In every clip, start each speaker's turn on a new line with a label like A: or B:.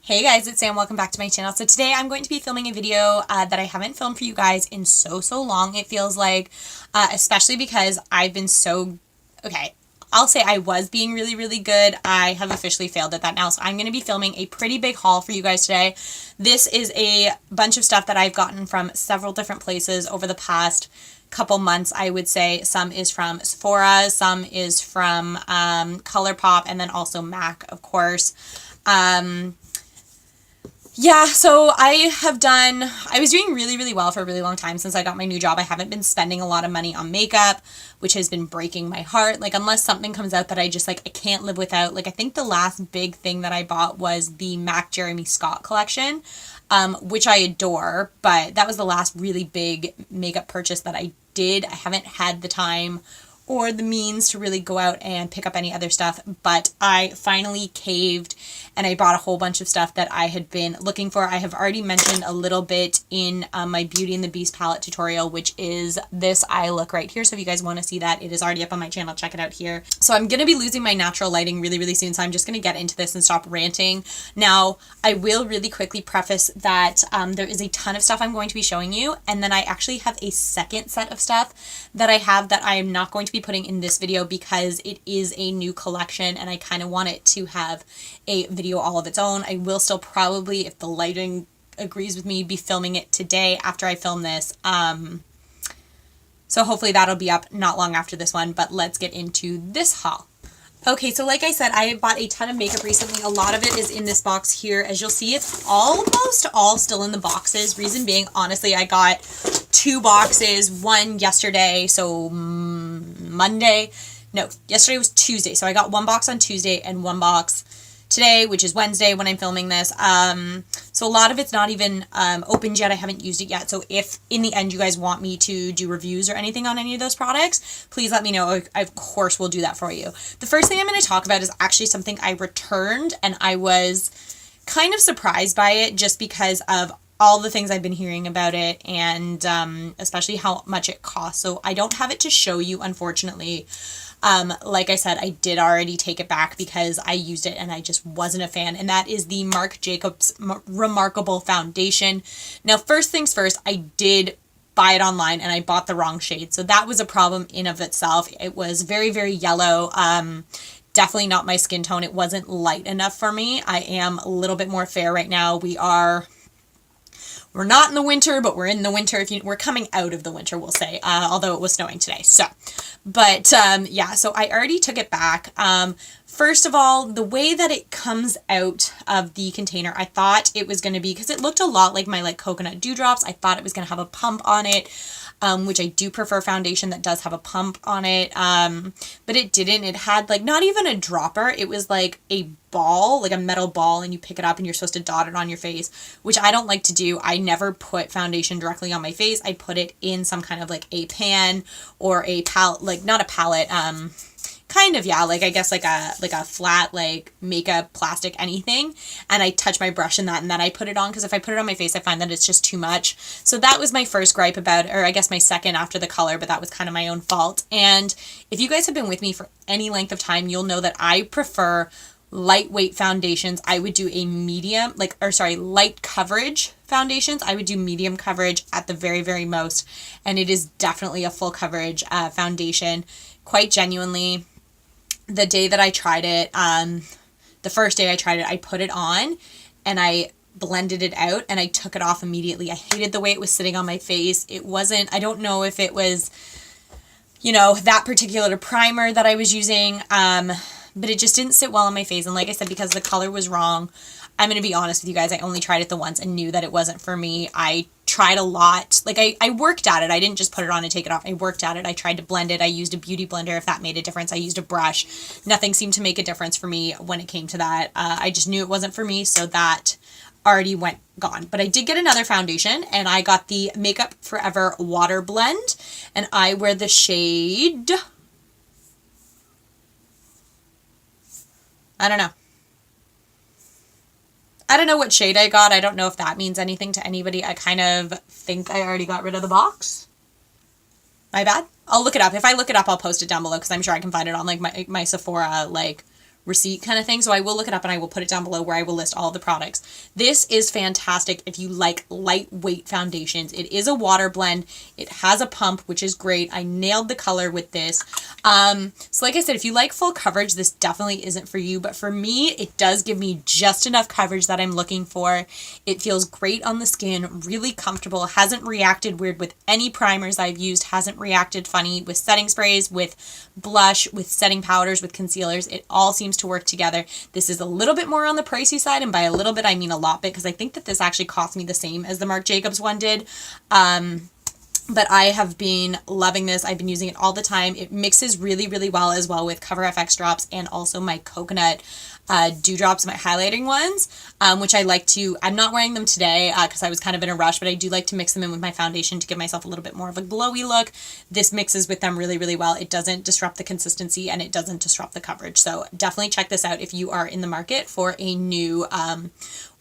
A: Hey guys, it's Sam. Welcome back to my channel. So today I'm going to be filming a video that I haven't filmed for you guys in so long. It feels like, especially because I've been I'll say I was being really good. I have officially failed at that now. So I'm going to be filming a pretty big haul for you guys today. This is a bunch of stuff that I've gotten from several different places over the past couple months, I would say. Some is from Sephora, some is from Colourpop, and then also MAC, of course. Yeah, so I was doing really well for a really long time since I got my new job. I haven't been spending a lot of money on makeup, which has been breaking my heart. Like, unless something comes out that I just, like, I can't live without. Like, I think the last big thing that I bought was the MAC Jeremy Scott collection, which I adore, but that was the last really big makeup purchase that I did. I haven't had the time or the means to really go out and pick up any other stuff, but I finally caved and I bought a whole bunch of stuff that I had been looking for. I have already mentioned a little bit in my Beauty and the Beast palette tutorial, which is this eye look right here. So if you guys want to see that, it is already up on my channel. Check it out here. So I'm going to be losing my natural lighting really soon, so I'm just going to get into this and stop ranting. Now, I will really quickly preface that there is a ton of stuff I'm going to be showing you, and then I actually have a second set of stuff that I have that I am not going to be putting in this video because it is a new collection and I kind of want it to have a video all of its own. I will still probably, if the lighting agrees with me, be filming it today after I film this. So hopefully that'll be up not long after this one, but let's get into this haul. Okay, so like I said, I bought a ton of makeup recently. A lot of it is in this box here. As you'll see, it's almost all still in the boxes. Reason being, honestly, I got 2 boxes, one yesterday, so Monday. No, yesterday was Tuesday. So I got 1 box on Tuesday and 1 box today, which is Wednesday when I'm filming this. So a lot of it's not even opened yet. I haven't used it yet. So if in the end you guys want me to do reviews or anything on any of those products, please let me know. I, of course, will do that for you. The first thing I'm going to talk about is actually something I returned, and I was kind of surprised by it just because of all the things I've been hearing about it, and especially how much it costs. So I don't have it to show you, unfortunately. Like I said, I did already take it back because I used it and I just wasn't a fan. And that is the Marc Jacobs Remarkable Foundation. Now, first things first, I did buy it online and I bought the wrong shade. So that was a problem in of itself. It was very yellow. Definitely not my skin tone. It wasn't light enough for me. I am a little bit more fair right now. We're not in the winter, but we're in the winter. We're coming out of the winter, we'll say, although it was snowing today. So, but yeah, so I already took it back. First of all, the way that it comes out of the container, I thought it was going to be, because it looked a lot like my coconut dewdrops. I thought it was going to have a pump on it, which I do prefer foundation that does have a pump on it. But it didn't. It had not even a dropper. It was like a ball, like a metal ball, and you pick it up and you're supposed to dot it on your face, which I don't like to do. I never put foundation directly on my face. I put it in some kind of a pan or a palette, not a palette, kind of, yeah, I guess like a flat makeup plastic anything, and I touch my brush in that and then I put it on, because if I put it on my face I find that it's just too much. So that was my first gripe about, or I guess my second after the color, but that was kind of my own fault. And if you guys have been with me for any length of time, you'll know that I prefer lightweight foundations. I would do a medium, light coverage foundations. I would do medium coverage at the very most, and it is definitely a full coverage foundation. Quite genuinely, the day that I tried it, the first day I tried it, I put it on and I blended it out and I took it off immediately. I hated the way it was sitting on my face. It wasn't, I don't know if it was, that particular primer that I was using, but it just didn't sit well on my face. And like I said, because the color was wrong, I'm going to be honest with you guys, I only tried it the once and knew that it wasn't for me. I tried a lot. I worked at it. I didn't just put it on and take it off. I worked at it. I tried to blend it. I used a beauty blender if that made a difference. I used a brush. Nothing seemed to make a difference for me when it came to that. I just knew it wasn't for me, so that already gone. But I did get another foundation, and I got the Makeup Forever Water Blend, and I wear the shade, I don't know what shade I got. I don't know if that means anything to anybody. I kind of think I already got rid of the box. My bad. I'll look it up. If I look it up, I'll post it down below, because I'm sure I can find it on my Sephora receipt kind of thing. So I will look it up and I will put it down below where I will list all of the products. This is fantastic if you like lightweight foundations. It is a water blend. It has a pump, which is great. I nailed the color with this. So like I said, if you like full coverage, this definitely isn't for you. But for me, it does give me just enough coverage that I'm looking for. It feels great on the skin, really comfortable, hasn't reacted weird with any primers I've used, hasn't reacted funny with setting sprays, with blush, with setting powders, with concealers. It all seems to work together. This is a little bit more on the pricey side, and by a little bit I mean a lot bit, because I think that this actually cost me the same as the Marc Jacobs one did. But I have been loving this. I've been using it all the time. It mixes really, really well as well with Cover FX drops and also my coconut dewdrops, my highlighting ones, which I like to, I'm not wearing them today because I was kind of in a rush, but I do like to mix them in with my foundation to give myself a little bit more of a glowy look. This mixes with them really, really well. It doesn't disrupt the consistency and it doesn't disrupt the coverage. So definitely check this out if you are in the market for a new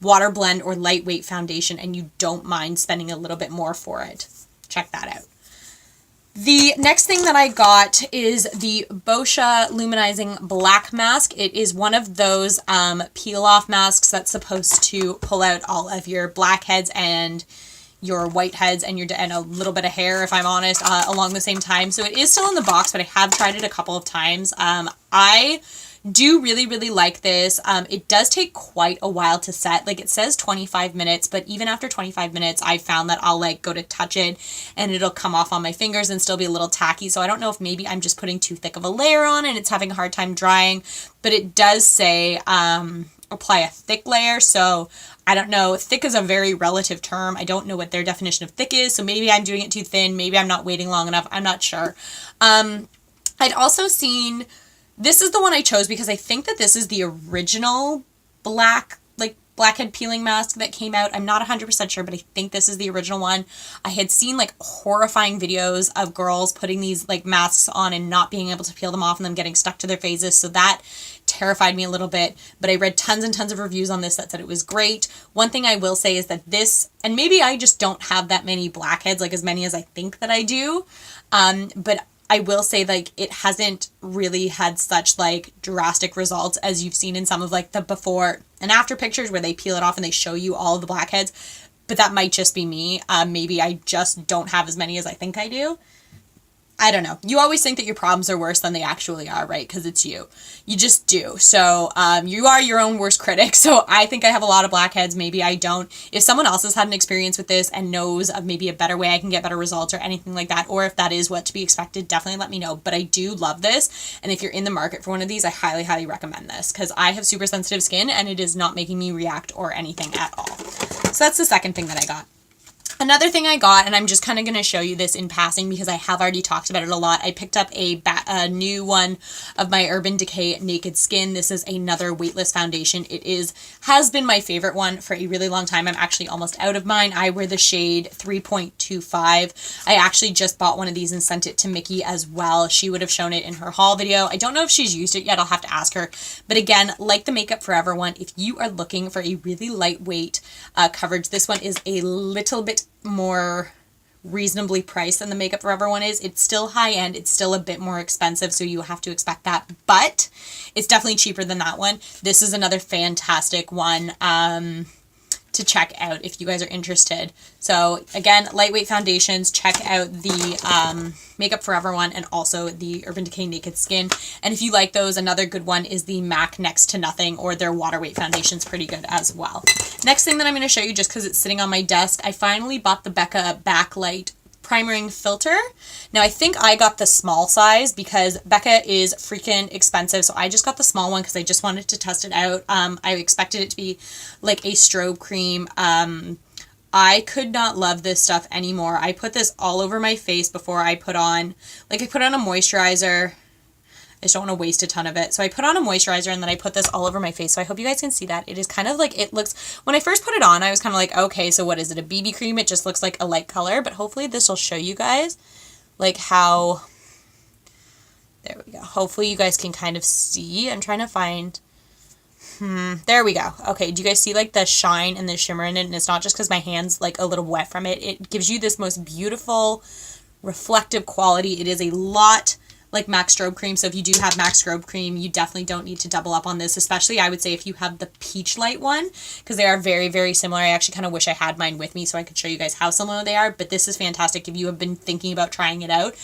A: water blend or lightweight foundation and you don't mind spending a little bit more for it. Check that out. The next thing that I got is the Boscia Luminizing Black Mask. It is one of those peel-off masks that's supposed to pull out all of your blackheads and your whiteheads and a little bit of hair, if I'm honest, along the same time. So it is still in the box, but I have tried it a couple of times. I do really, really like this. It does take quite a while to set. Like it says 25 minutes, but even after 25 minutes, I found that I'll like go to touch it and it'll come off on my fingers and still be a little tacky. So I don't know if maybe I'm just putting too thick of a layer on and it's having a hard time drying, but it does say apply a thick layer. So I don't know. Thick is a very relative term. I don't know what their definition of thick is. So maybe I'm doing it too thin. Maybe I'm not waiting long enough. I'm not sure. I'd also seen, this is the one I chose because I think that this is the original blackhead peeling mask that came out. I'm not 100% sure, but I think this is the original one. I had seen like horrifying videos of girls putting these like masks on and not being able to peel them off and them getting stuck to their faces. So that terrified me a little bit, but I read tons and tons of reviews on this that said it was great. One thing I will say is that this, and maybe I just don't have that many blackheads, like as many as I think that I do, but I will say like it hasn't really had such like drastic results as you've seen in some of like the before and after pictures where they peel it off and they show you all of the blackheads, but that might just be me. Maybe I just don't have as many as I think I do. I don't know. You always think that your problems are worse than they actually are, right? Because it's you. You just do. So you are your own worst critic. So I think I have a lot of blackheads. Maybe I don't. If someone else has had an experience with this and knows of maybe a better way I can get better results or anything like that, or if that is what to be expected, definitely let me know. But I do love this. And if you're in the market for one of these, I highly, highly recommend this because I have super sensitive skin and it is not making me react or anything at all. So that's the second thing that I got. Another thing I got, and I'm just kind of going to show you this in passing because I have already talked about it a lot. I picked up a new one of my Urban Decay Naked Skin. This is another weightless foundation. It has been my favorite one for a really long time. I'm actually almost out of mine. I wear the shade 3.25. I actually just bought one of these and sent it to Mickey as well. She would have shown it in her haul video. I don't know if she's used it yet. I'll have to ask her. But again, like the Makeup Forever one, if you are looking for a really lightweight coverage, this one is a little bit more reasonably priced than the Makeup Forever one is. It's still high end. It's still a bit more expensive, so you have to expect that, but it's definitely cheaper than that one. This is another fantastic one to check out if you guys are interested. So again, lightweight foundations, check out the Makeup Forever one and also the Urban Decay Naked Skin. And if you like those, another good one is the MAC Next to Nothing, or their water weight foundation's pretty good as well. Next thing that I'm going to show you, just because it's sitting on my desk, I finally bought the Becca Backlight primering filter. Now I think I got the small size because Becca is freaking expensive, so I just got the small one because I just wanted to test it out. I expected it to be like a strobe cream. I could not love this stuff anymore. I put this all over my face before I put on, like I put on a moisturizer. I just don't want to waste a ton of it. So I put on a moisturizer and then I put this all over my face. So I hope you guys can see that. It is kind of like, it looks, when I first put it on, I was kind of like, okay, so what is it, a BB cream? It just looks like a light color, but hopefully this will show you guys like how, there we go. Hopefully you guys can kind of see. I'm trying to find, there we go. Okay, do you guys see like the shine and the shimmer in it? And it's not just because my hand's like a little wet from it. It gives you this most beautiful reflective quality. It is a lot like MAC strobe cream. So if you do have MAC strobe cream, you definitely don't need to double up on this, especially I would say if you have the peach light one, because they are very, very similar. I actually kind of wish I had mine with me so I could show you guys how similar they are, but this is fantastic if you have been thinking about trying it out.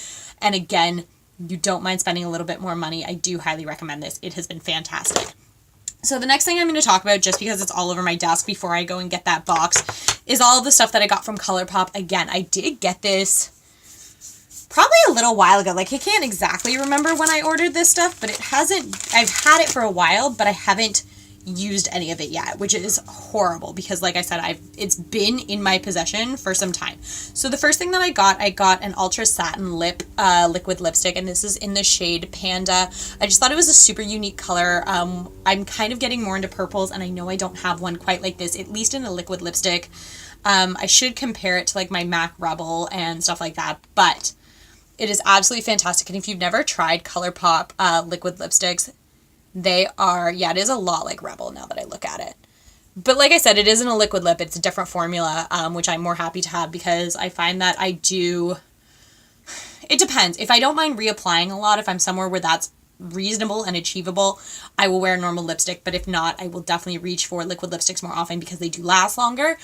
A: And again, you don't mind spending a little bit more money. I do highly recommend this. It has been fantastic. So the next thing I'm going to talk about, just because it's all over my desk before I go and get that box, is all of the stuff that I got from Colourpop. Again, I did get this probably a little while ago. Like, I can't exactly remember when I ordered this stuff, but it hasn't, I've had it for a while, but I haven't used any of it yet, which is horrible because like I said, it's been in my possession for some time. So the first thing that I got an ultra satin liquid lipstick, and this is in the shade Panda. I just thought it was a super unique color. I'm kind of getting more into purples, and I know I don't have one quite like this, at least in a liquid lipstick. I should compare it to like my MAC Rebel and stuff like that, but it is absolutely fantastic. And if you've never tried Colourpop liquid lipsticks, they are, yeah, it is a lot like Rebel now that I look at it. But like I said, it isn't a liquid lip. It's a different formula, which I'm more happy to have because I find that I do, it depends. If I don't mind reapplying a lot, if I'm somewhere where that's reasonable and achievable, I will wear a normal lipstick. But if not, I will definitely reach for liquid lipsticks more often because they do last longer.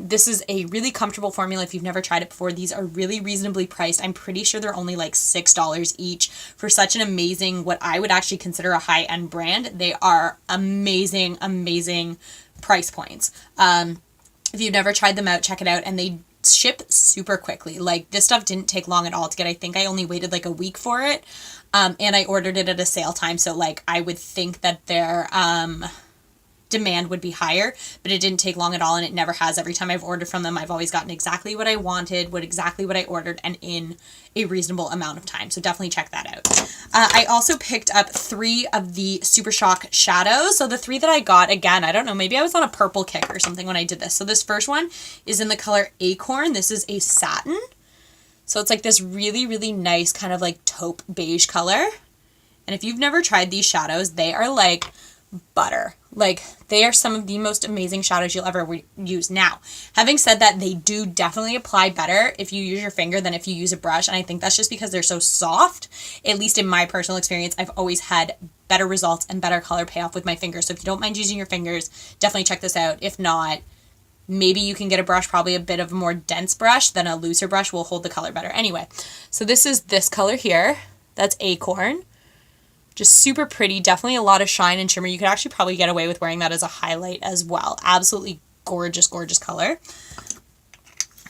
A: This is a really comfortable formula. If you've never tried it before, these are really reasonably priced. I'm pretty sure they're only like $6 each for such an amazing, what I would actually consider a high-end brand. They are amazing, amazing price points. If you've never tried them out, check it out. And they ship super quickly. Like, this stuff didn't take long at all to get. I think I only waited like a week for it. And I ordered it at a sale time, so like I would think that their demand would be higher, but it didn't take long at all, and it never has. Every time I've ordered from them, I've always gotten exactly what I wanted, exactly what I ordered, and in a reasonable amount of time. So definitely check that out. I also picked up 3 of the Super Shock shadows. So the 3 that I got, again, I don't know, maybe I was on a purple kick or something when I did this. So this first one is in the color Acorn. This is a satin. So it's like this really, really nice kind of like taupe beige color. And if you've never tried these shadows, they are like butter. Like, they are some of the most amazing shadows you'll ever use. Now, having said that, they do definitely apply better if you use your finger than if you use a brush. And I think that's just because they're so soft. At least in my personal experience, I've always had better results and better color payoff with my fingers. So if you don't mind using your fingers, definitely check this out. If not, maybe you can get a brush, probably a bit of a more dense brush than a looser brush will hold the color better. Anyway, so this is this color here. That's Acorn. Just super pretty. Definitely a lot of shine and shimmer. You could actually probably get away with wearing that as a highlight as well. Absolutely gorgeous, gorgeous color.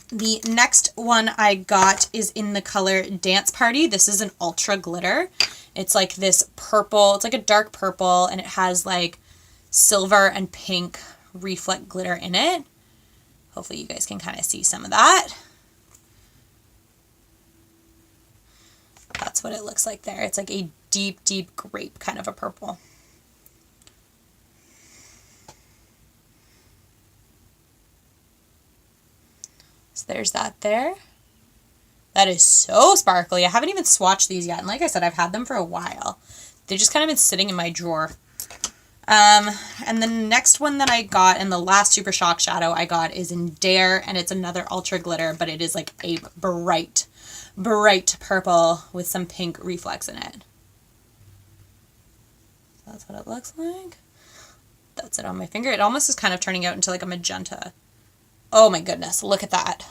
A: The next one I got is in the color Dance Party. This is an ultra glitter. It's like this purple. It's like a dark purple, and it has like silver and pink reflect glitter in it. Hopefully you guys can kind of see some of that. That's what it looks like there. It's like a deep, deep grape kind of a purple. So there's that there. That is so sparkly. I haven't even swatched these yet. And like I said, I've had them for a while. They've just kind of been sitting in my drawer. And the next one that I got, and the last Super Shock shadow I got, is in Dare, and it's another ultra glitter, but it is like a bright, bright purple with some pink reflex in it. So that's what it looks like. That's it on my finger. It almost is kind of turning out into like a magenta. Oh my goodness, look at that.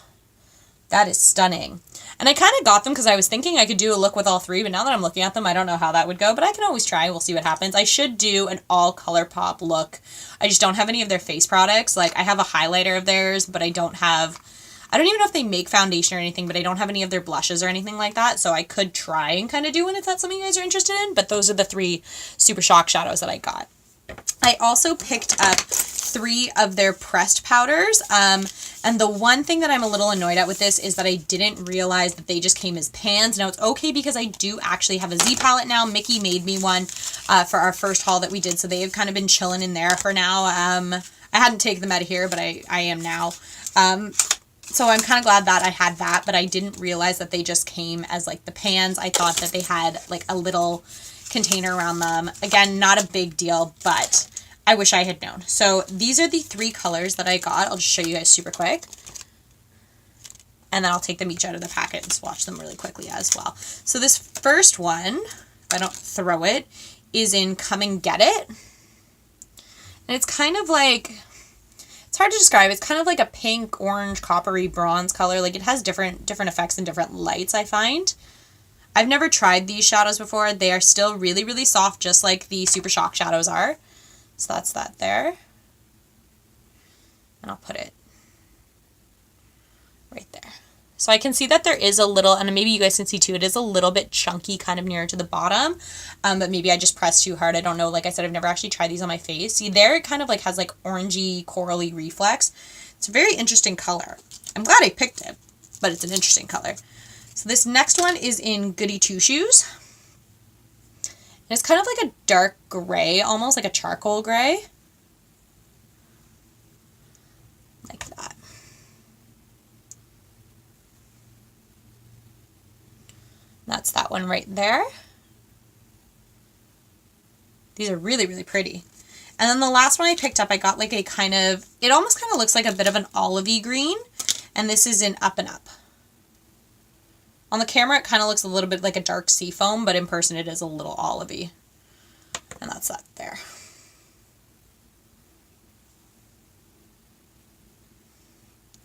A: That is stunning. And I kind of got them because I was thinking I could do a look with all 3, but now that I'm looking at them, I don't know how that would go, but I can always try. We'll see what happens. I should do an all Colourpop look. I just don't have any of their face products. Like, I have a highlighter of theirs, but I don't even know if they make foundation or anything, but I don't have any of their blushes or anything like that, so I could try and kind of do one if that's something you guys are interested in, but those are the 3 Super Shock shadows that I got. I also picked up 3 of their pressed powders, and the one thing that I'm a little annoyed at with this is that I didn't realize that they just came as pans. Now, it's okay because I do actually have a Z palette now. Mickey made me one for our first haul that we did, so they've kind of been chilling in there for now. I hadn't taken them out of here, but I am now. So I'm kind of glad that I had that, but I didn't realize that they just came as like the pans. I thought that they had like a little container around them. Again, not a big deal, but I wish I had known. So these are the 3 colors that I got. I'll just show you guys super quick. And then I'll take them each out of the packet and swatch them really quickly as well. So this first one, if I don't throw it, is in Come and Get It. And it's kind of like, it's hard to describe. It's kind of like a pink, orange, coppery, bronze color. Like it has different effects and different lights, I find. I've never tried these shadows before. They are still really, really soft, just like the Super Shock shadows are. So that's that there. And I'll put it right there. So I can see that there is a little, and maybe you guys can see too, it is a little bit chunky kind of nearer to the bottom, but maybe I just pressed too hard. I don't know. Like I said, I've never actually tried these on my face. See there, it kind of like has like orangey, corally reflex. It's a very interesting color. I'm glad I picked it, but it's an interesting color. So this next one is in Goody Two-Shoes. And it's kind of like a dark gray, almost like a charcoal gray. Like that. That's that one right there. These are really, really pretty. And then the last one I picked up, I got like a kind of, it almost kind of looks like a bit of an olivey green. And this is in Up and Up. On the camera, it kind of looks a little bit like a dark sea foam, but in person it is a little olivey. And that's that there.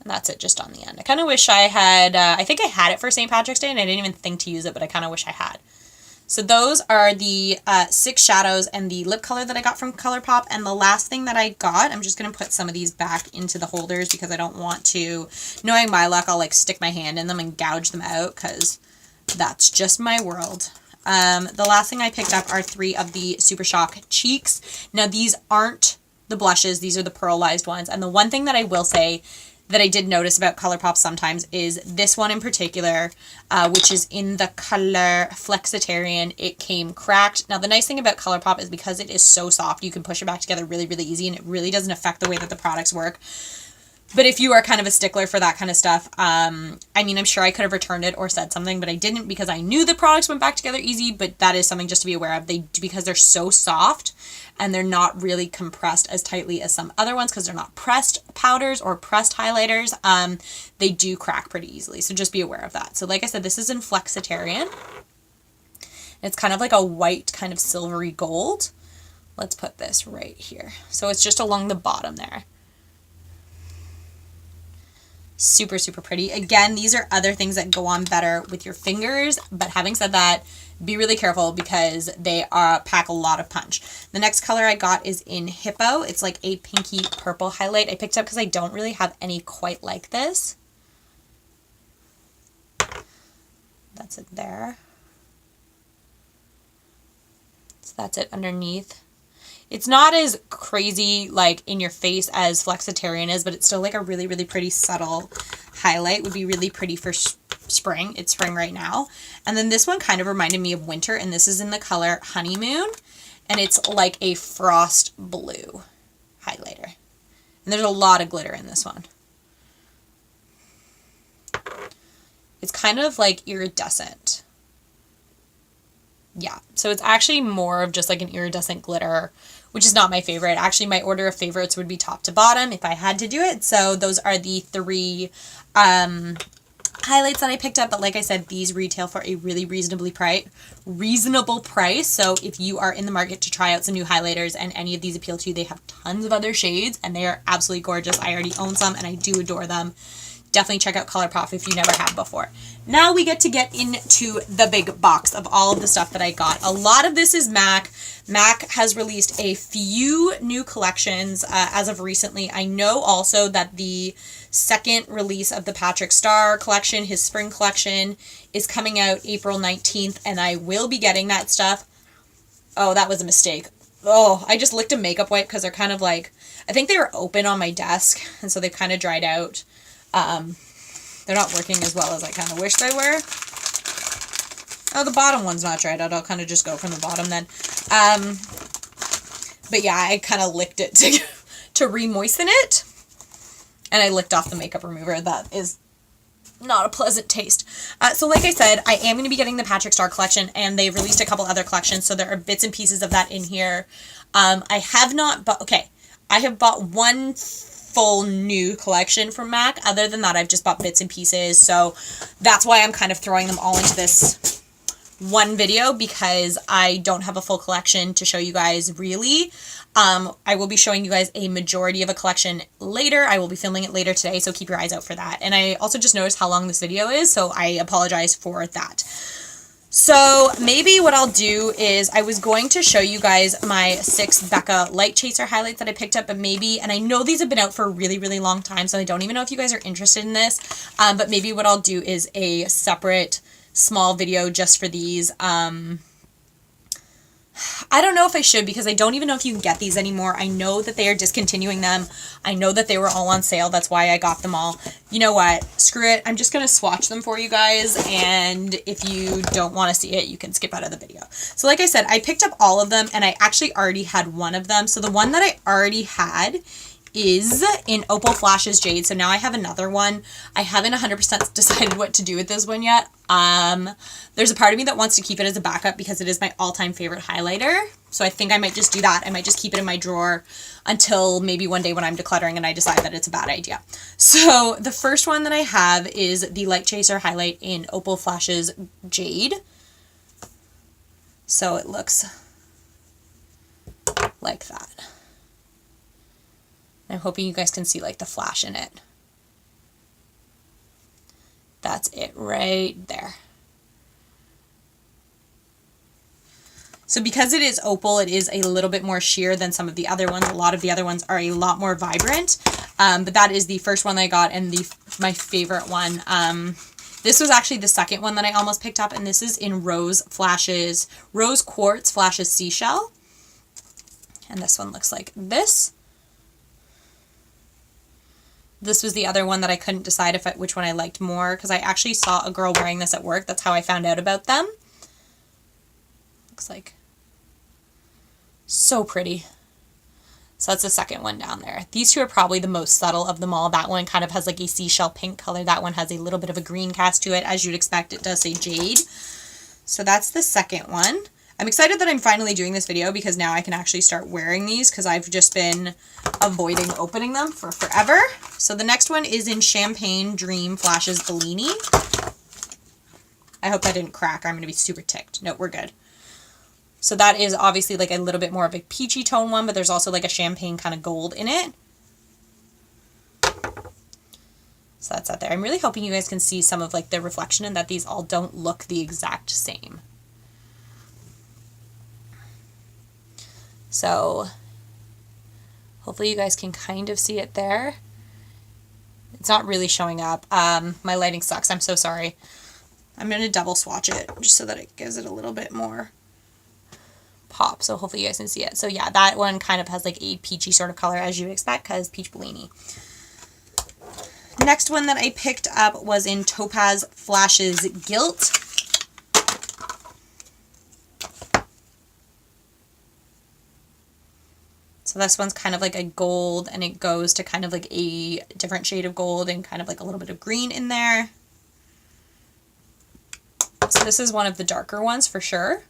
A: And that's it just on the end. I kind of wish I had, I think I had it for St. Patrick's Day and I didn't even think to use it, but I kind of wish I had. So those are the 6 shadows and the lip color that I got from Colourpop. And the last thing that I got, I'm just going to put some of these back into the holders because I don't want to, knowing my luck, I'll like stick my hand in them and gouge them out because that's just my world. The last thing I picked up are 3 of the Super Shock cheeks. Now these aren't the blushes, these are the pearlized ones. And the one thing that I will say that I did notice about Colourpop sometimes is this one in particular, which is in the color Flexitarian. It came cracked. Now the nice thing about Colourpop is because it is so soft, you can push it back together really, really easy, and it really doesn't affect the way that the products work. But if you are kind of a stickler for that kind of stuff, I mean, I'm sure I could have returned it or said something, but I didn't because I knew the products went back together easy, but that is something just to be aware of. Because they're so soft and they're not really compressed as tightly as some other ones because they're not pressed powders or pressed highlighters, they do crack pretty easily. So just be aware of that. So like I said, this is in Flexitarian. It's kind of like a white kind of silvery gold. Let's put this right here. So it's just along the bottom there. Super, super pretty. Again, these are other things that go on better with your fingers, but having said that, be really careful because they pack a lot of punch. The next color I got is in Hippo. It's like a pinky purple highlight. I picked up because I don't really have any quite like this. That's it there. So that's it underneath. It's not as crazy, like, in your face as Flexitarian is, but it's still, like, a really, really pretty subtle highlight. Would be really pretty for spring. It's spring right now. And then this one kind of reminded me of winter, and this is in the color Honeymoon. And it's like a frost blue highlighter. And there's a lot of glitter in this one. It's kind of, like, iridescent. Yeah, so it's actually more of just like an iridescent glitter, which is not my favorite. Actually, my order of favorites would be top to bottom if I had to do it. So those are the 3 highlights that I picked up. But like I said, these retail for a really reasonable price. So if you are in the market to try out some new highlighters and any of these appeal to you, they have tons of other shades and they are absolutely gorgeous. I already own some and I do adore them. Definitely check out Colourpop if you never have before. Now we get into the big box of all of the stuff that I got. A lot of this is MAC. MAC has released a few new collections as of recently. I know also that the second release of the Patrick Star collection, his spring collection, is coming out April 19th, and I will be getting that stuff. Oh, that was a mistake. Oh, I just licked a makeup wipe because they're kind of like, I think they were open on my desk, and so they've kind of dried out. They're not working as well as I kind of wish they were. Oh, the bottom one's not dried out. I'll kind of just go from the bottom then. But yeah, I kind of licked it to re-moisten it. And I licked off the makeup remover. That is not a pleasant taste. So like I said, I am going to be getting the Patrick Star collection, and they've released a couple other collections, so there are bits and pieces of that in here. I have not, but okay, I have bought 1/3 full new collection from MAC. Other than that, I've just bought bits and pieces. So that's why I'm kind of throwing them all into this one video, because I don't have a full collection to show you guys really. I will be showing you guys a majority of a collection later. I will be filming it later today, so keep your eyes out for that. And I also just noticed how long this video is, so I apologize for that. So maybe what I'll do is, I was going to show you guys my 6 Becca Light Chaser highlights that I picked up, but maybe, and I know these have been out for a really, really long time, so I don't even know if you guys are interested in this, but maybe what I'll do is a separate small video just for these. I don't know if I should, because I don't even know if you can get these anymore. I know that they are discontinuing them. I know that they were all on sale. That's why I got them all. You know what? Screw it. I'm just going to swatch them for you guys. And if you don't want to see it, you can skip out of the video. So like I said, I picked up all of them, and I actually already had one of them. So the one that I already had is in Opal Flashes Jade. So now I have another one. I haven't 100% decided what to do with this one yet. There's a part of me that wants to keep it as a backup because it is my all-time favorite highlighter. So I think I might just do that. I might just keep it in my drawer until maybe one day when I'm decluttering and I decide that it's a bad idea. So the first one that I have is the Light Chaser highlight in Opal Flashes Jade. So it looks like that. I'm hoping you guys can see like the flash in it. That's it right there. So because it is opal, it is a little bit more sheer than some of the other ones. A lot of the other ones are a lot more vibrant. But that is the first one that I got, and my favorite one. This was actually the second one that I almost picked up, and this is in Rose Quartz Flashes Seashell. And this one looks like this. This was the other one that I couldn't decide which one I liked more, because I actually saw a girl wearing this at work. That's how I found out about them. Looks like so pretty. So that's the second one down there. These two are probably the most subtle of them all. That one kind of has like a seashell pink color. That one has a little bit of a green cast to it. As you'd expect, it does say Jade. So that's the second one. I'm excited that I'm finally doing this video, because now I can actually start wearing these, because I've just been avoiding opening them for forever. So the next one is in Champagne Dream Flashes Bellini. I hope that didn't crack. I'm going to be super ticked. No, we're good. So that is obviously like a little bit more of a peachy tone one, but there's also like a champagne kind of gold in it. So that's out there. I'm really hoping you guys can see some of like the reflection, and that these all don't look the exact same. So hopefully you guys can kind of see it there. It's not really showing up. My lighting sucks. I'm so sorry. I'm going to double swatch it just so that it gives it a little bit more pop. So hopefully you guys can see it. So yeah, that one kind of has like a peachy sort of color, as you would expect, because peach Bellini. Next one that I picked up was in Topaz Flashes Gilt. So this one's kind of like a gold, and it goes to kind of like a different shade of gold and kind of like a little bit of green in there. So this is one of the darker ones for sure.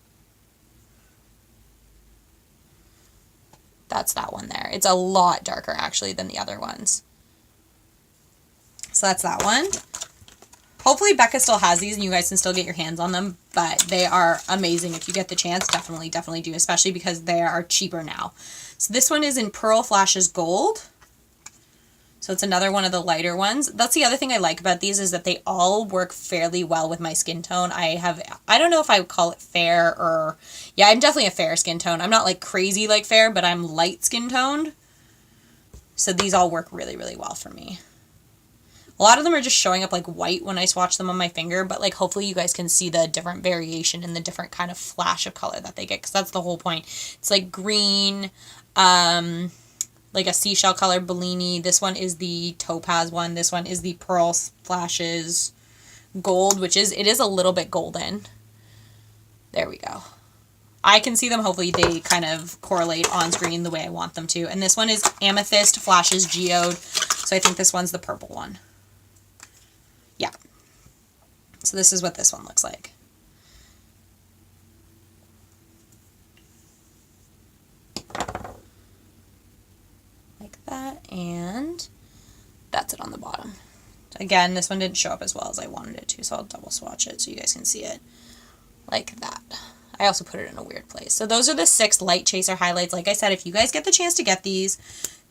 A: That's that one there. It's a lot darker actually than the other ones. So that's that one. Hopefully Becca still has these and you guys can still get your hands on them, but they are amazing. If you get the chance, definitely do, especially because they are cheaper now. So this one is in Pearl Flashes Gold. So it's another one of the lighter ones. That's the other thing I like about these, is that they all work fairly well with my skin tone. I don't know if I would call it fair or, yeah, I'm definitely a fair skin tone. I'm not like crazy like fair, but I'm light skin toned. So these all work really, really well for me. A lot of them are just showing up like white when I swatch them on my finger, but like hopefully you guys can see the different variation and the different kind of flash of color that they get, because that's the whole point. It's like green, like a seashell color Bellini. This one is the Topaz one. This one is the Pearl Flashes Gold, it is a little bit golden. There we go. I can see them. Hopefully they kind of correlate on screen the way I want them to. And this one is Amethyst Flashes Geode. So I think this one's the purple one. Yeah. So this is what this one looks like. Like that, and that's it on the bottom. Again, this one didn't show up as well as I wanted it to, so I'll double swatch it so you guys can see it like that. I also put it in a weird place. So those are the 6 Light Chaser highlights. Like I said, if you guys get the chance to get these,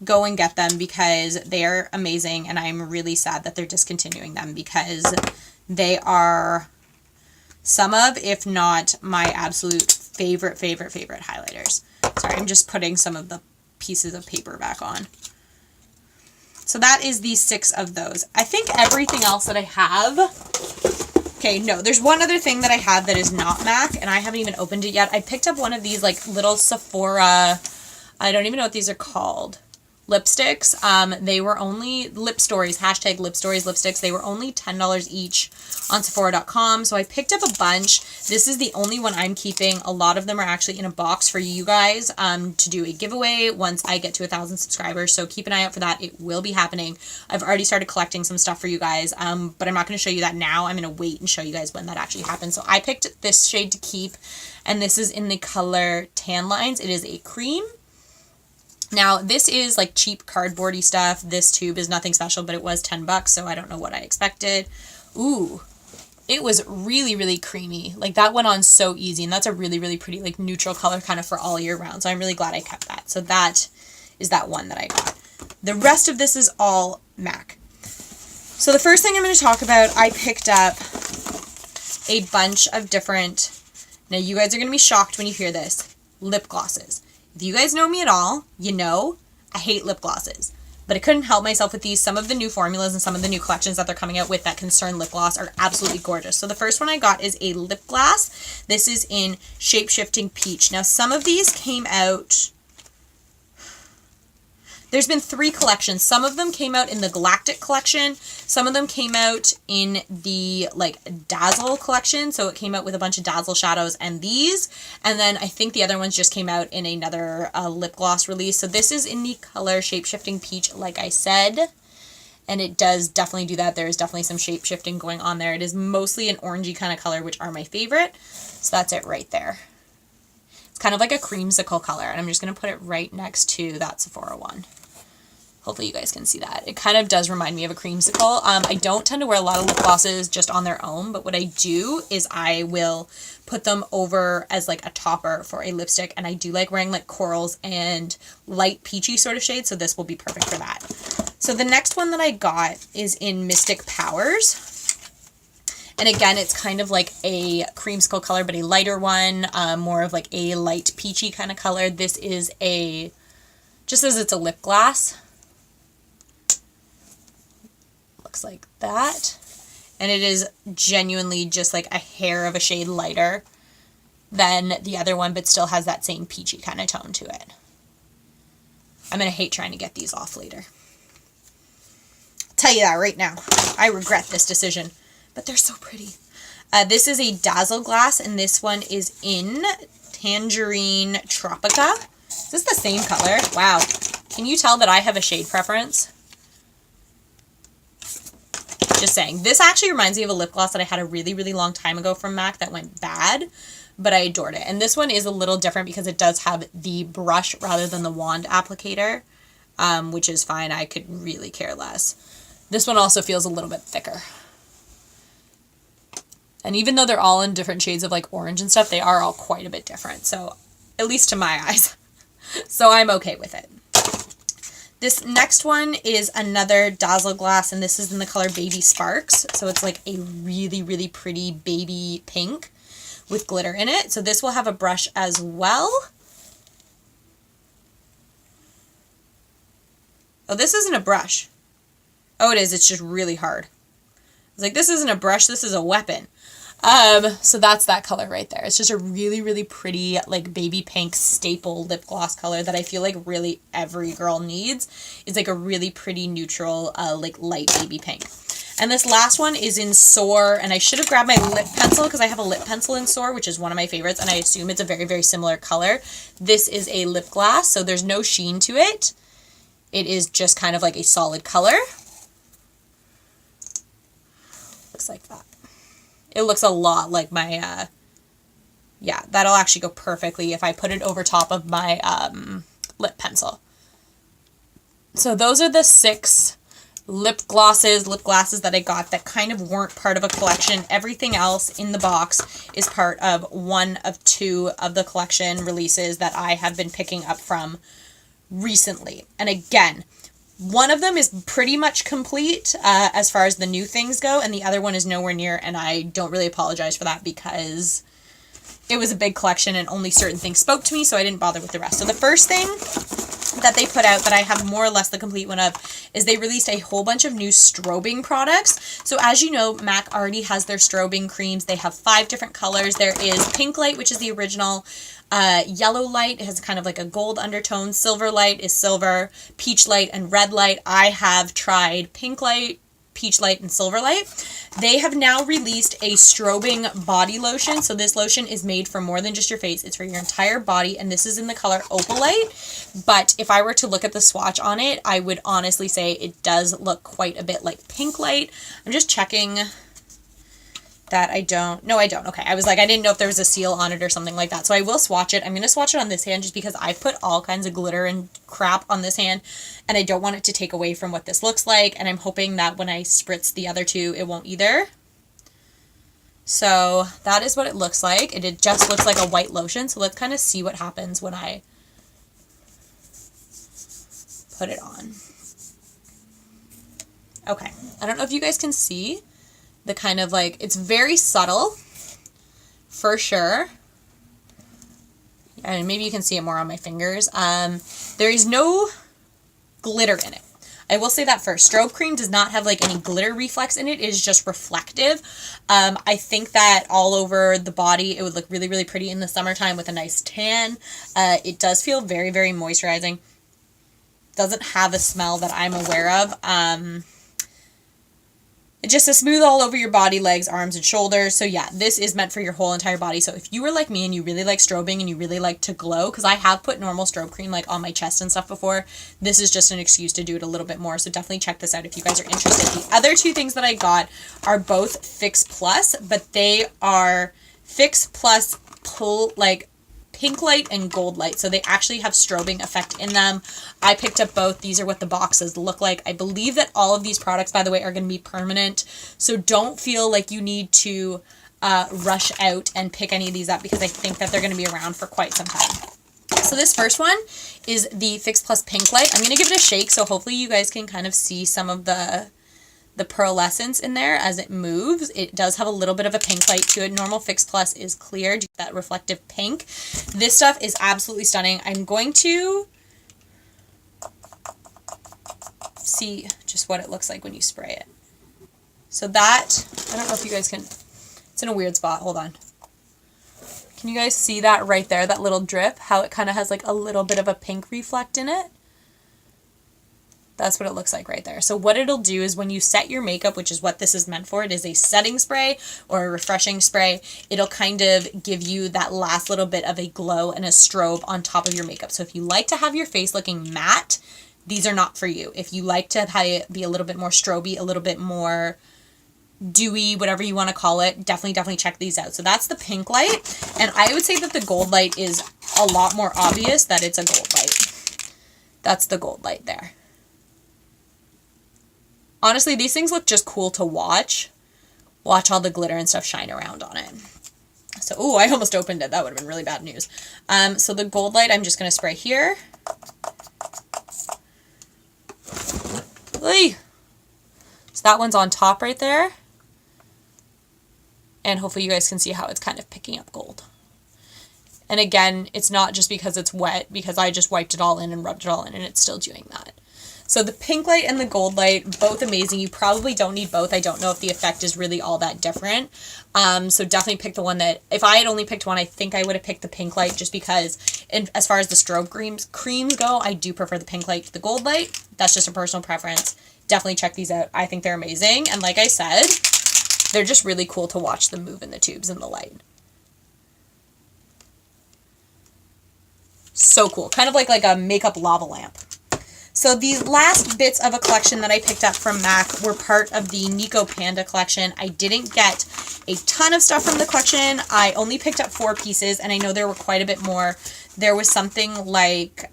A: go and get them because they're amazing, and I'm really sad that they're discontinuing them because they are some of, if not my absolute favorite highlighters. Sorry, I'm just putting some of the pieces of paper back on. So that is the 6 of those. I think everything else that I have... Okay, no, there's one other thing that I have that is not MAC, and I haven't even opened it yet. I picked up one of these, like, little Sephora... I don't even know what these are called. Lipsticks. They were only Lipstories, hashtag Lipstories lipsticks. They were only $10 each on Sephora.com. So I picked up a bunch. This is the only one I'm keeping. A lot of them are actually in a box for you guys to do a giveaway once I get to 1,000 subscribers. So keep an eye out for that. It will be happening. I've already started collecting some stuff for you guys, but I'm not going to show you that now. I'm going to wait and show you guys when that actually happens. So I picked this shade to keep, and this is in the color Tan Lines. It is a cream. Now, this is like cheap cardboardy stuff. This tube is nothing special, but it was $10, so I don't know what I expected. Ooh, it was really, really creamy. Like, that went on so easy, and that's a really, really pretty, like, neutral color kind of for all year round, so I'm really glad I kept that. So that is that one that I got. The rest of this is all MAC. So the first thing I'm going to talk about, I picked up a bunch of different, now you guys are going to be shocked when you hear this, lip glosses. If you guys know me at all, you know I hate lip glosses. But I couldn't help myself with these. Some of the new formulas and some of the new collections that they're coming out with that concern lip gloss are absolutely gorgeous. So the first one I got is a lip gloss. This is in Shapeshifting Peach. Now some of these came out... There's been 3 collections. Some of them came out in the Galactic collection. Some of them came out in the, like, Dazzle collection. So it came out with a bunch of Dazzle shadows and these. And then I think the other ones just came out in another lip gloss release. So this is in the color Shapeshifting Peach, like I said. And it does definitely do that. There is definitely some shape shifting going on there. It is mostly an orangey kind of color, which are my favorite. So that's it right there. It's kind of like a creamsicle color. And I'm just going to put it right next to that Sephora one. Hopefully you guys can see that. It kind of does remind me of a creamsicle. I don't tend to wear a lot of lip glosses just on their own, but what I do is I will put them over as like a topper for a lipstick, and I do like wearing like corals and light peachy sort of shades, so this will be perfect for that. So the next one that I got is in Mystic Powers. And again, it's kind of like a creamsicle color, but a lighter one, more of like a light peachy kind of color. This is a, just as it's a lip gloss. Looks like that, and it is genuinely just like a hair of a shade lighter than the other one, but still has that same peachy kind of tone to it. I'm gonna hate trying to get these off later. I'll tell you that right now. I regret this decision, but they're so pretty. This is a Dazzleglass, and this one is in Tangerine Tropica. Is this the same color? Wow. Can you tell that I have a shade preference? Just saying. This actually reminds me of a lip gloss that I had a really, really long time ago from MAC that went bad, but I adored it. And this one is a little different because it does have the brush rather than the wand applicator, which is fine. I could really care less. This one also feels a little bit thicker. And even though they're all in different shades of like orange and stuff, they are all quite a bit different. So at least to my eyes. So I'm okay with it. This next one is another Dazzleglass, and this is in the color Baby Sparks. So it's like a really, really pretty baby pink with glitter in it. So this will have a brush as well. Oh, this isn't a brush. Oh, it is. It's just really hard. It's like, this isn't a brush. This is a weapon. So that's that color right there. It's just a really, really pretty, like, baby pink staple lip gloss color that I feel like really every girl needs. It's like a really pretty neutral, like, light baby pink. And this last one is in Soar, and I should have grabbed my lip pencil because I have a lip pencil in Soar, which is one of my favorites, and I assume it's a very, very similar color. This is a lip gloss, so there's no sheen to it. It is just kind of like a solid color. Looks like that. It looks a lot like my, yeah, that'll actually go perfectly if I put it over top of my lip pencil. So those are the 6 lip glasses that I got that kind of weren't part of a collection. Everything else in the box is part of one of 2 of the collection releases that I have been picking up from recently. And again, one of them is pretty much complete as far as the new things go, and the other one is nowhere near, and I don't really apologize for that because it was a big collection and only certain things spoke to me, so I didn't bother with the rest. So the first thing that they put out that I have more or less the complete one of is they released a whole bunch of new strobing products. So as you know, MAC already has their strobing creams. They have 5 different colors. There is Pink Light, which is the original. Yellow Light has kind of like a gold undertone. Silver Light is silver. Peach Light and Red Light. I have tried Pink Light, Peach Light, and Silver Light. They have now released a strobing body lotion. So this lotion is made for more than just your face. It's for your entire body, and this is in the color Opal Light. But if I were to look at the swatch on it, I would honestly say it does look quite a bit like Pink Light. I'm just checking that I don't. No, I don't. Okay, I was like, I didn't know if there was a seal on it or something like that. So I will swatch it. I'm going to swatch it on this hand just because I put all kinds of glitter and crap on this hand, and I don't want it to take away from what this looks like, and I'm hoping that when I spritz the other 2, it won't either. So that is what it looks like. It just looks like a white lotion, so let's kind of see what happens when I put it on. Okay, I don't know if you guys can see the kind of like, it's very subtle for sure. And maybe you can see it more on my fingers. There is no glitter in it. I will say that first. Strobe cream does not have like any glitter reflex in it. It is just reflective. I think that all over the body, it would look really, really pretty in the summertime with a nice tan. It does feel very, very moisturizing. Doesn't have a smell that I'm aware of. It's just a smooth all over your body, legs, arms, and shoulders. So yeah, this is meant for your whole entire body. So if you were like me and you really like strobing and you really like to glow, because I have put normal strobe cream like on my chest and stuff before, this is just an excuse to do it a little bit more. So definitely check this out if you guys are interested. The other 2 things that I got are both Fix Plus, but they are Fix Plus Pink Light and Gold Light. So they actually have strobing effect in them. I picked up both. These are what the boxes look like. I believe that all of these products, by the way, are going to be permanent. So don't feel like you need to rush out and pick any of these up because I think that they're going to be around for quite some time. So this first one is the Fix Plus Pink Light. I'm going to give it a shake, so hopefully you guys can kind of see some of the pearlescence in there as it moves. It does have a little bit of a pink light to it. Normal Fix Plus is clear, that reflective pink. This stuff is absolutely stunning. I'm going to see just what it looks like when you spray it. So that, I don't know if you guys can, it's in a weird spot. Hold on. Can you guys see that right there, that little drip? How it kind of has like a little bit of a pink reflect in it? That's what it looks like right there. So what it'll do is when you set your makeup, which is what this is meant for, it is a setting spray or a refreshing spray. It'll kind of give you that last little bit of a glow and a strobe on top of your makeup. So if you like to have your face looking matte, these are not for you. If you like to have it be a little bit more stroby, a little bit more dewy, whatever you want to call it, definitely check these out. So that's the Pink Light. And I would say that the Gold Light is a lot more obvious that it's a Gold Light. That's the Gold Light there. Honestly, these things look just cool to watch. Watch all the glitter and stuff shine around on it. So, ooh, I almost opened it. That would have been really bad news. So the Gold Light, I'm just going to spray here. Oy. So that one's on top right there. And hopefully you guys can see how it's kind of picking up gold. And again, it's not just because it's wet, because I just wiped it all in and rubbed it all in, and it's still doing that. So the Pink Light and the Gold Light, both amazing. You probably don't need both. I don't know if the effect is really all that different. So definitely pick the one that, if I had only picked one, I think I would have picked the Pink Light just because, as far as the strobe creams go, I do prefer the Pink Light to the Gold Light. That's just a personal preference. Definitely check these out. I think they're amazing. And like I said, they're just really cool to watch them move in the tubes and the light. So cool. Kind of like a makeup lava lamp. So these last bits of a collection that I picked up from MAC were part of the Neko Panda collection. I didn't get a ton of stuff from the collection. I only picked up 4 pieces, and I know there were quite a bit more. There was something like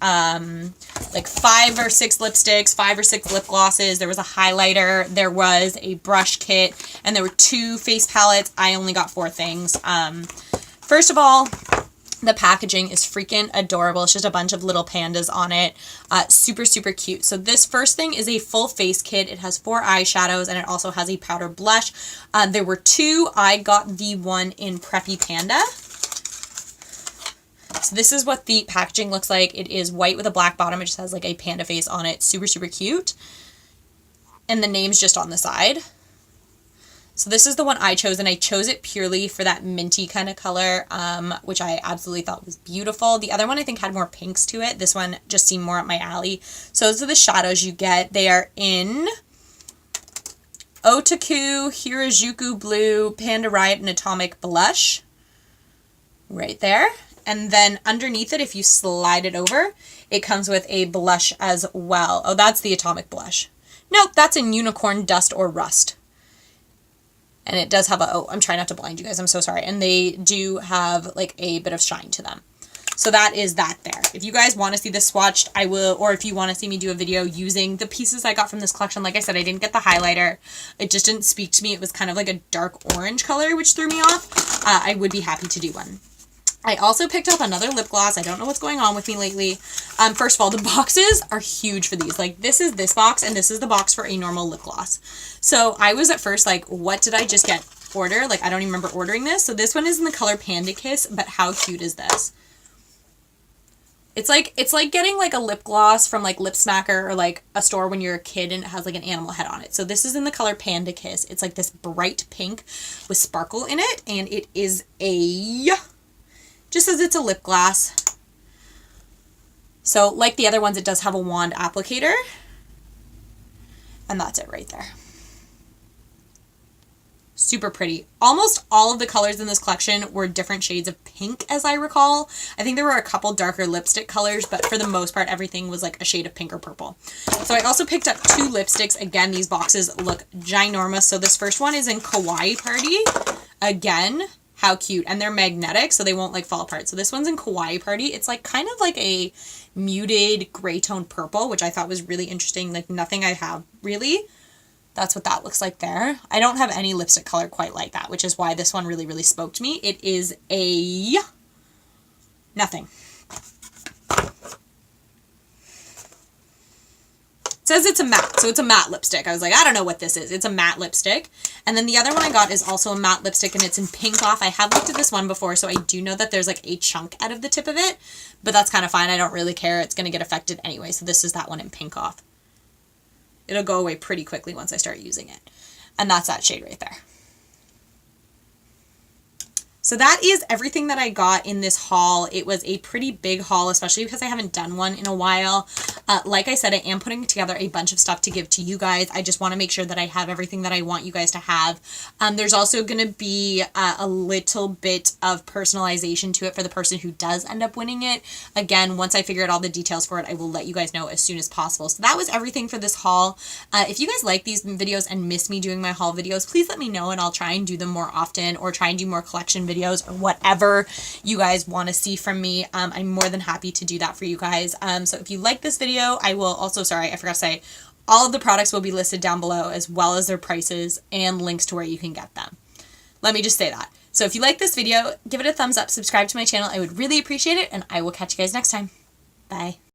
A: like 5 or 6 lipsticks, 5 or 6 lip glosses. There was a highlighter, there was a brush kit, and there were 2 face palettes. I only got 4 things. First of all, the packaging is freaking adorable. It's just a bunch of little pandas on it. Super, super cute. So this first thing is a full face kit. It has 4 eyeshadows, and it also has a powder blush. There were 2. I got the one in Preppy Panda. So this is what the packaging looks like. It is white with a black bottom. It just has like a panda face on it. Super, super cute. And the name's just on the side. So this is the one I chose, and I chose it purely for that minty kind of color, which I absolutely thought was beautiful. The other one I think had more pinks to it. This one just seemed more up my alley. So those are the shadows you get. They are in Otaku, Hirajuku Blue, Panda Riot, and Atomic Blush. Right there. And then underneath it, if you slide it over, it comes with a blush as well. Oh, that's the Atomic Blush. Nope, that's in Unicorn Dust or Rust. And it does have a, oh, I'm trying not to blind you guys, I'm so sorry. And they do have like a bit of shine to them. So that is that there. If you guys want to see this swatched, I will, or if you want to see me do a video using the pieces I got from this collection, like I said, I didn't get the highlighter. It just didn't speak to me. It was kind of like a dark orange color, which threw me off. I would be happy to do one. I also picked up another lip gloss. I don't know what's going on with me lately. First of all, the boxes are huge for these. Like, this is this box, and this is the box for a normal lip gloss. So I was at first like, what did I just get order? Like, I don't even remember ordering this. So this one is in the color Panda Kiss, but how cute is this? It's like getting like a lip gloss from like Lip Smacker or like a store when you're a kid and it has like an animal head on it. So this is in the color Panda Kiss. It's like this bright pink with sparkle in it, and it is a... just as it's a lip gloss. So like the other ones, it does have a wand applicator. And that's it right there. Super pretty. Almost all of the colors in this collection were different shades of pink, as I recall. I think there were a couple darker lipstick colors, but for the most part, everything was like a shade of pink or purple. So I also picked up 2 lipsticks. Again, these boxes look ginormous. So this first one is in Kawaii Party. Again, how cute. And they're magnetic, so they won't like fall apart. So this one's in Kawaii Party. It's like kind of like a muted gray tone purple, which I thought was really interesting. Like nothing I have really. That's what that looks like there. I don't have any lipstick color quite like that, which is why this one really, really spoke to me. It is a nothing. It says it's a matte, so it's a matte lipstick. I was like, I don't know what this is. It's a matte lipstick. And then the other one I got is also a matte lipstick, and it's in Pink Off. I have looked at this one before, so I do know that there's like a chunk out of the tip of it, but that's kind of fine. I don't really care. It's going to get affected anyway, so this is that one in Pink Off. It'll go away pretty quickly once I start using it. And that's that shade right there. So that is everything that I got in this haul. It was a pretty big haul, especially because I haven't done one in a while. Like I said, I am putting together a bunch of stuff to give to you guys. I just want to make sure that I have everything that I want you guys to have. There's also going to be a little bit of personalization to it for the person who does end up winning it. Again, once I figure out all the details for it, I will let you guys know as soon as possible. So that was everything for this haul. If you guys like these videos and miss me doing my haul videos, please let me know and I'll try and do them more often, or try and do more collection videos, or whatever you guys want to see from me. I'm more than happy to do that for you guys. So if you like this video, I will also, sorry, I forgot to say, all of the products will be listed down below, as well as their prices and links to where you can get them. Let me just say that. So if you like this video, give it a thumbs up, subscribe to my channel. I would really appreciate it, and I will catch you guys next time. Bye.